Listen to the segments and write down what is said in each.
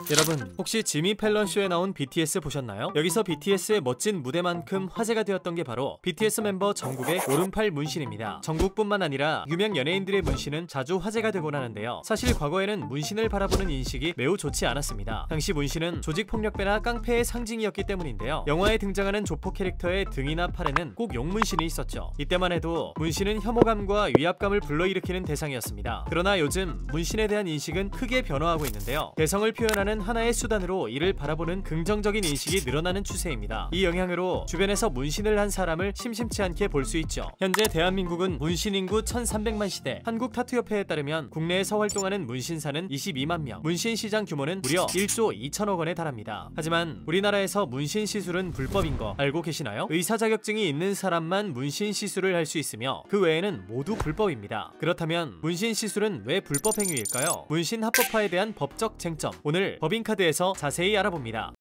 여러분, 혹시 지미 펠런 쇼에 나온 BTS 보셨나요? 여기서 BTS의 멋진 무대만큼 화제가 되었던 게 바로 BTS 멤버 정국의 오른팔 문신입니다. 정국뿐만 아니라 유명 연예인들의 문신은 자주 화제가 되곤 하는데요. 사실 과거에는 문신을 바라보는 인식이 매우 좋지 않았습니다. 당시 문신은 조직폭력배나 깡패의 상징이었기 때문인데요. 영화에 등장하는 조폭 캐릭터의 등이나 팔에는 꼭 용문신이 있었죠. 이때만 해도 문신은 혐오감과 위압감을 불러일으키는 대상이었습니다. 그러나 요즘 문신에 대한 인식은 크게 변화하고 있는데요. 개성을 표현하는 하나의 수단으로 이를 바라보는 긍정적인 인식이 늘어나는 추세입니다. 이 영향으로 주변에서 문신을 한 사람을 심심치 않게 볼 수 있죠. 현재 대한민국은 문신 인구 1300만 시대, 한국타투협회에 따르면 국내에서 활동하는 문신사는 22만 명, 문신 시장 규모는 무려 1조 2천억 원에 달합니다. 하지만 우리나라에서 문신 시술은 불법인 거 알고 계시나요? 의사 자격증이 있는 사람만 문신 시술을 할 수 있으며 그 외에는 모두 불법입니다. 그렇다면 문신 시술은 왜 불법 행위일까요? 문신 합법화에 대한 법적 쟁점, 오늘 법인카드에서 자세히 알아봅니다.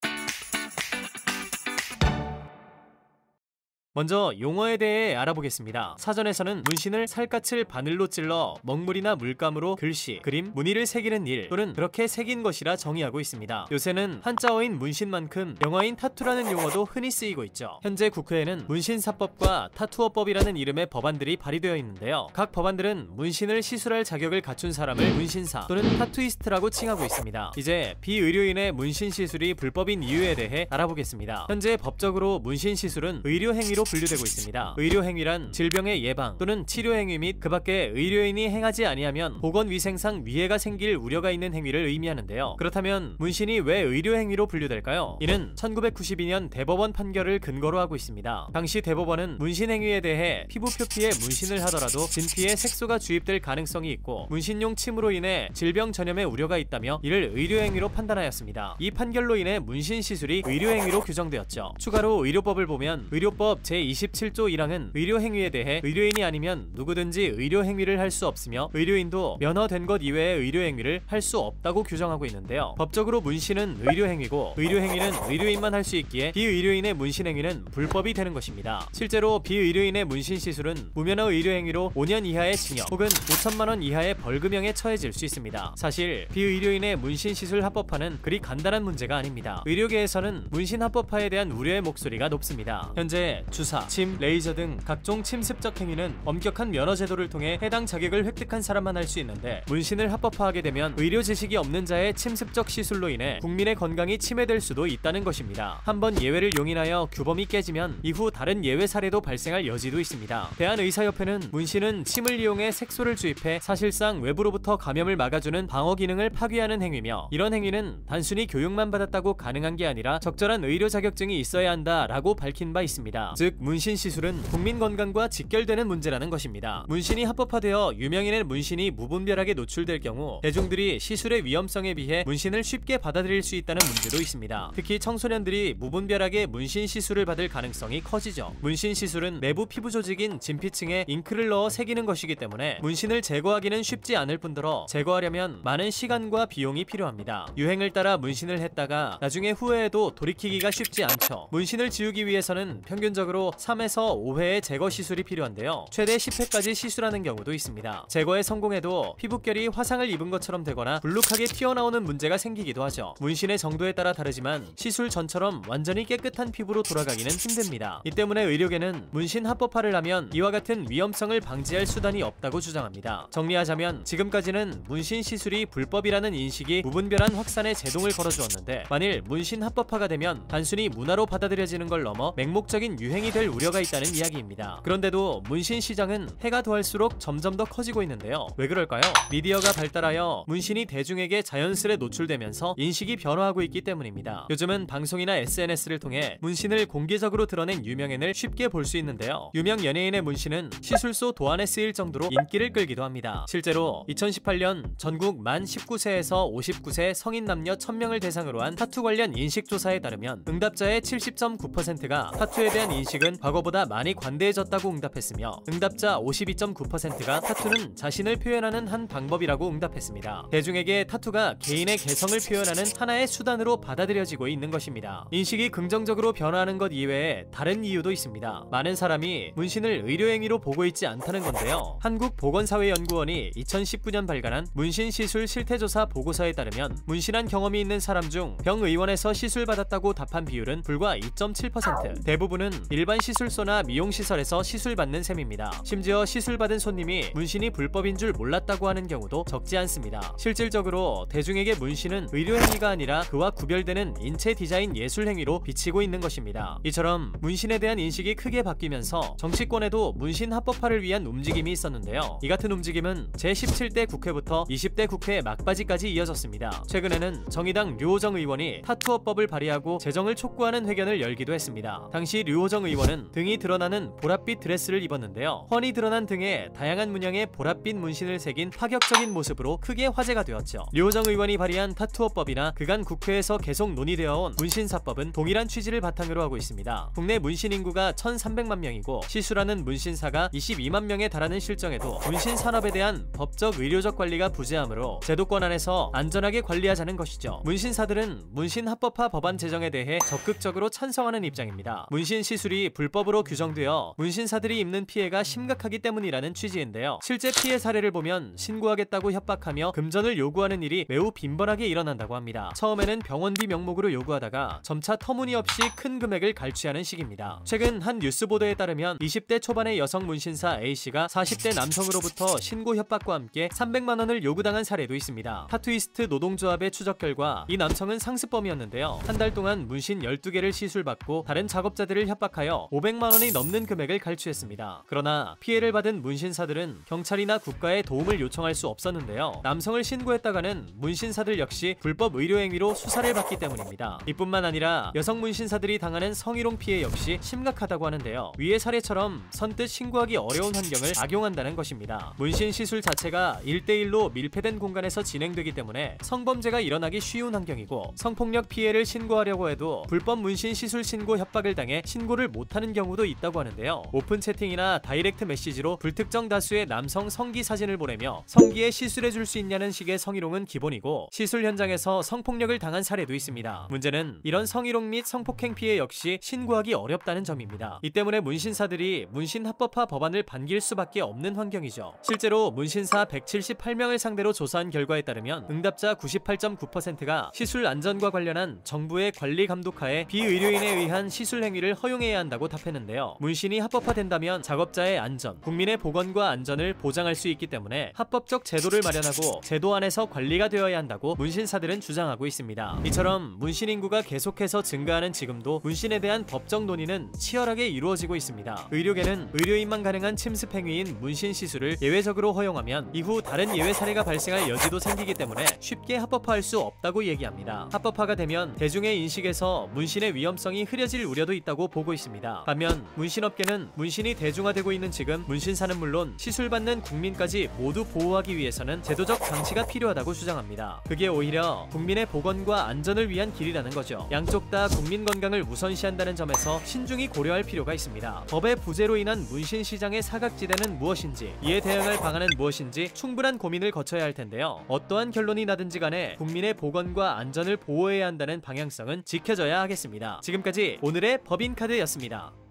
먼저 용어에 대해 알아보겠습니다. 사전에서는 문신을 살갗을 바늘로 찔러 먹물이나 물감으로 글씨, 그림, 무늬를 새기는 일 또는 그렇게 새긴 것이라 정의하고 있습니다. 요새는 한자어인 문신만큼 영어인 타투라는 용어도 흔히 쓰이고 있죠. 현재 국회에는 문신사법과 타투어법이라는 이름의 법안들이 발의되어 있는데요. 각 법안들은 문신을 시술할 자격을 갖춘 사람을 문신사 또는 타투이스트라고 칭하고 있습니다. 이제 비의료인의 문신 시술이 불법인 이유에 대해 알아보겠습니다. 현재 법적으로 문신 시술은 의료행위로 분류되고 있습니다. 의료행위란 질병의 예방 또는 치료행위 및 그 밖에 의료인이 행하지 아니하면 보건위생상 위해가 생길 우려가 있는 행위를 의미하는데요. 그렇다면 문신이 왜 의료행위로 분류될까요? 이는 1992년 대법원 판결을 근거로 하고 있습니다. 당시 대법원은 문신행위에 대해 피부 표피에 문신을 하더라도 진피에 색소가 주입될 가능성이 있고 문신용 침으로 인해 질병 전염의 우려가 있다며 이를 의료행위로 판단하였습니다. 이 판결로 인해 문신 시술이 의료행위로 규정되었죠. 추가로 의료법을 보면 의료법 제27조 1항은 의료행위에 대해 의료인이 아니면 누구든지 의료행위를 할 수 없으며 의료인도 면허된 것 이외의 의료행위를 할 수 없다고 규정하고 있는데요. 법적으로 문신은 의료행위고 의료행위는 의료인만 할 수 있기에 비의료인의 문신행위는 불법이 되는 것입니다. 실제로 비의료인의 문신 시술은 무면허 의료행위로 5년 이하의 징역 혹은 5천만 원 이하의 벌금형에 처해질 수 있습니다. 사실 비의료인의 문신 시술 합법화는 그리 간단한 문제가 아닙니다. 의료계에서는 문신 합법화에 대한 우려의 목소리가 높습니다. 현재 주사, 침, 레이저 등 각종 침습적 행위는 엄격한 면허 제도를 통해 해당 자격을 획득한 사람만 할 수 있는데 문신을 합법화하게 되면 의료 지식이 없는 자의 침습적 시술로 인해 국민의 건강이 침해될 수도 있다는 것입니다. 한번 예외를 용인하여 규범이 깨지면 이후 다른 예외 사례도 발생할 여지도 있습니다. 대한의사협회는 문신은 침을 이용해 색소를 주입해 사실상 외부로부터 감염을 막아주는 방어 기능을 파괴하는 행위며 이런 행위는 단순히 교육만 받았다고 가능한 게 아니라 적절한 의료 자격증이 있어야 한다라고 밝힌 바 있습니다. 즉 문신 시술은 국민 건강과 직결되는 문제라는 것입니다. 문신이 합법화되어 유명인의 문신이 무분별하게 노출될 경우 대중들이 시술의 위험성에 비해 문신을 쉽게 받아들일 수 있다는 문제도 있습니다. 특히 청소년들이 무분별하게 문신 시술을 받을 가능성이 커지죠. 문신 시술은 내부 피부 조직인 진피층에 잉크를 넣어 새기는 것이기 때문에 문신을 제거하기는 쉽지 않을 뿐더러 제거하려면 많은 시간과 비용이 필요합니다. 유행을 따라 문신을 했다가 나중에 후회해도 돌이키기가 쉽지 않죠. 문신을 지우기 위해서는 평균적으로 3에서 5회의 제거 시술이 필요한데요. 최대 10회까지 시술하는 경우도 있습니다. 제거에 성공해도 피부결이 화상을 입은 것처럼 되거나 불룩하게 튀어나오는 문제가 생기기도 하죠. 문신의 정도에 따라 다르지만 시술 전처럼 완전히 깨끗한 피부로 돌아가기는 힘듭니다. 이 때문에 의료계는 문신 합법화를 하면 이와 같은 위험성을 방지할 수단이 없다고 주장합니다. 정리하자면 지금까지는 문신 시술이 불법이라는 인식이 무분별한 확산에 제동을 걸어주었는데 만일 문신 합법화가 되면 단순히 문화로 받아들여지는 걸 넘어 맹목적인 유행이 될 우려가 있다는 이야기입니다. 그런데도 문신 시장은 해가 더할수록 점점 더 커지고 있는데요. 왜 그럴까요? 미디어가 발달하여 문신이 대중에게 자연스레 노출되면서 인식이 변화하고 있기 때문입니다. 요즘은 방송이나 SNS를 통해 문신을 공개적으로 드러낸 유명인을 쉽게 볼 수 있는데요. 유명 연예인의 문신은 시술소 도안에 쓰일 정도로 인기를 끌기도 합니다. 실제로 2018년 전국 만 19세에서 59세 성인 남녀 1000명을 대상으로 한 타투 관련 인식조사에 따르면 응답자의 70.9%가 타투에 대한 인식을 측은 과거보다 많이 관대해졌다고 응답했으며 응답자 52.9%가 타투는 자신을 표현하는 한 방법이라고 응답했습니다. 대중에게 타투가 개인의 개성을 표현하는 하나의 수단으로 받아들여지고 있는 것입니다. 인식이 긍정적으로 변화하는 것 이외에 다른 이유도 있습니다. 많은 사람이 문신을 의료행위로 보고 있지 않다는 건데요. 한국보건사회연구원이 2019년 발간한 문신시술 실태조사 보고서에 따르면 문신한 경험이 있는 사람 중 병의원에서 시술받았다고 답한 비율은 불과 2.7%, 대부분은 일반 시술소나 미용시설에서 시술받는 셈입니다. 심지어 시술받은 손님이 문신이 불법인 줄 몰랐다고 하는 경우도 적지 않습니다. 실질적으로 대중에게 문신은 의료행위가 아니라 그와 구별되는 인체 디자인 예술행위로 비치고 있는 것입니다. 이처럼 문신에 대한 인식이 크게 바뀌면서 정치권에도 문신 합법화를 위한 움직임이 있었는데요. 이 같은 움직임은 제17대 국회부터 20대 국회 막바지까지 이어졌습니다. 최근에는 정의당 류호정 의원이 타투어법을 발의하고 제정을 촉구하는 회견을 열기도 했습니다. 당시 류호정 의원은 등이 드러나는 보랏빛 드레스를 입었는데요. 훤히 드러난 등에 다양한 문양의 보랏빛 문신을 새긴 파격적인 모습으로 크게 화제가 되었죠. 류호정 의원이 발의한 타투어법이나 그간 국회에서 계속 논의되어온 문신사법은 동일한 취지를 바탕으로 하고 있습니다. 국내 문신 인구가 1,300만 명이고 시술하는 문신사가 22만 명에 달하는 실정에도 문신 산업에 대한 법적 의료적 관리가 부재하므로 제도권 안에서 안전하게 관리하자는 것이죠. 문신사들은 문신 합법화 법안 제정에 대해 적극적으로 찬성하는 입장입니다. 문신 시술이 불법으로 규정되어 문신사들이 입는 피해가 심각하기 때문이라는 취지인데요. 실제 피해 사례를 보면 신고하겠다고 협박하며 금전을 요구하는 일이 매우 빈번하게 일어난다고 합니다. 처음에는 병원비 명목으로 요구하다가 점차 터무니없이 큰 금액을 갈취하는 식입니다. 최근 한 뉴스 보도에 따르면 20대 초반의 여성 문신사 A씨가 40대 남성으로부터 신고 협박과 함께 300만 원을 요구당한 사례도 있습니다. 타투이스트 노동조합의 추적 결과 이 남성은 상습범이었는데요. 한 달 동안 문신 12개를 시술받고 다른 작업자들을 협박하여 500만 원이 넘는 금액을 갈취했습니다. 그러나 피해를 받은 문신사들은 경찰이나 국가에 도움을 요청할 수 없었는데요. 남성을 신고했다가는 문신사들 역시 불법 의료행위로 수사를 받기 때문입니다. 이뿐만 아니라 여성 문신사들이 당하는 성희롱 피해 역시 심각하다고 하는데요. 위의 사례처럼 선뜻 신고하기 어려운 환경을 악용한다는 것입니다. 문신 시술 자체가 1대1로 밀폐된 공간에서 진행되기 때문에 성범죄가 일어나기 쉬운 환경이고 성폭력 피해를 신고하려고 해도 불법 문신 시술 신고 협박을 당해 신고를 못하는 경우도 있다고 하는데요. 오픈 채팅이나 다이렉트 메시지로 불특정 다수의 남성 성기 사진을 보내며 성기에 시술해줄 수 있냐는 식의 성희롱은 기본이고 시술 현장에서 성폭력을 당한 사례도 있습니다. 문제는 이런 성희롱 및 성폭행 피해 역시 신고하기 어렵다는 점입니다. 이 때문에 문신사들이 문신 합법화 법안을 반길 수밖에 없는 환경이죠. 실제로 문신사 178명을 상대로 조사한 결과에 따르면 응답자 98.9%가 시술 안전과 관련한 정부의 관리 감독하에 비의료인에 의한 시술 행위를 허용해야 한다고 답했는데요. 문신이 합법화된다면 작업자의 안전, 국민의 보건과 안전을 보장할 수 있기 때문에 합법적 제도를 마련하고 제도 안에서 관리가 되어야 한다고 문신사들은 주장하고 있습니다. 이처럼 문신 인구가 계속해서 증가하는 지금도 문신에 대한 법적 논의는 치열하게 이루어지고 있습니다. 의료계는 의료인만 가능한 침습 행위인 문신 시술을 예외적으로 허용하면 이후 다른 예외 사례가 발생할 여지도 생기기 때문에 쉽게 합법화할 수 없다고 얘기합니다. 합법화가 되면 대중의 인식에서 문신의 위험성이 흐려질 우려도 있다고 보고 있습니다. 반면 문신업계는 문신이 대중화되고 있는 지금 문신사는 물론 시술받는 국민까지 모두 보호하기 위해서는 제도적 장치가 필요하다고 주장합니다. 그게 오히려 국민의 보건과 안전을 위한 길이라는 거죠. 양쪽 다 국민 건강을 우선시한다는 점에서 신중히 고려할 필요가 있습니다. 법의 부재로 인한 문신 시장의 사각지대는 무엇인지, 이에 대응할 방안은 무엇인지 충분한 고민을 거쳐야 할 텐데요. 어떠한 결론이 나든지 간에 국민의 보건과 안전을 보호해야 한다는 방향성은 지켜져야 하겠습니다. 지금까지 오늘의 법인카드였습니다.